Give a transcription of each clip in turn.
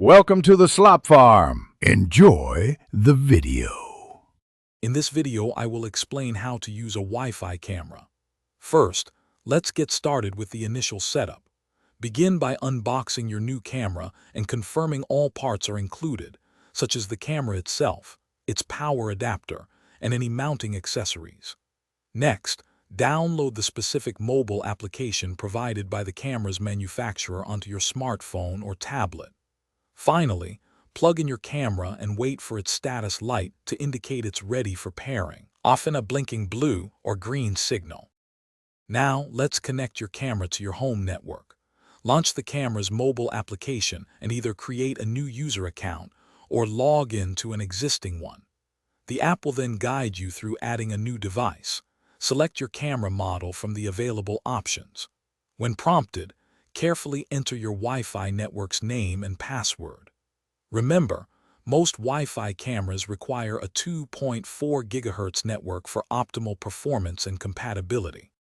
Welcome to the Slop Farm. Enjoy the video. In this video, I will explain how to use a Wi-Fi camera. First, let's get started with the initial setup. Begin by unboxing your new camera and confirming all parts are included, such as the camera itself, its power adapter, and any mounting accessories. Next, download the specific mobile application provided by the camera's manufacturer onto your smartphone or tablet. Finally, plug in your camera and wait for its status light to indicate it's ready for pairing, often a blinking blue or green signal. Now, let's connect your camera to your home network. Launch the camera's mobile application and either create a new user account or log in to an existing one. The app will then guide you through adding a new device. Select your camera model from the available options. When prompted, carefully enter your Wi-Fi network's name and password. Remember, most Wi-Fi cameras require a 2.4 GHz network for optimal performance and compatibility.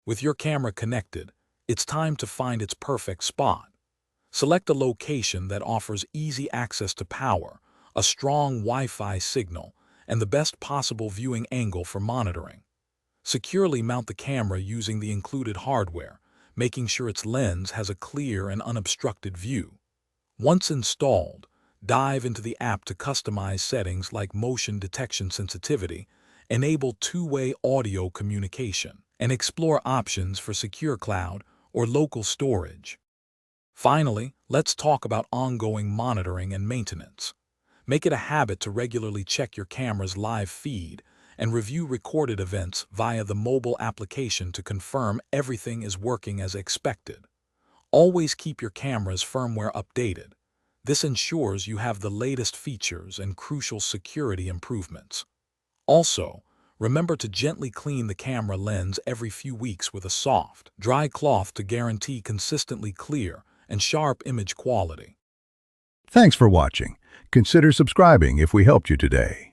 With your camera connected, it's time to find its perfect spot. Select a location that offers easy access to power, a strong Wi-Fi signal, and the best possible viewing angle for monitoring. Securely mount the camera using the included hardware, making sure its lens has a clear and unobstructed view. Once installed, dive into the app to customize settings like motion detection sensitivity, enable two-way audio communication, and explore options for secure cloud or local storage. Finally, let's talk about ongoing monitoring and maintenance. Make it a habit to regularly check your camera's live feed and review recorded events via the mobile application to confirm everything is working as expected. Always keep your camera's firmware updated. This ensures you have the latest features and crucial security improvements. Also, remember to gently clean the camera lens every few weeks with a soft, dry cloth to guarantee consistently clear and sharp image quality. Thanks for watching. Consider subscribing if we helped you today.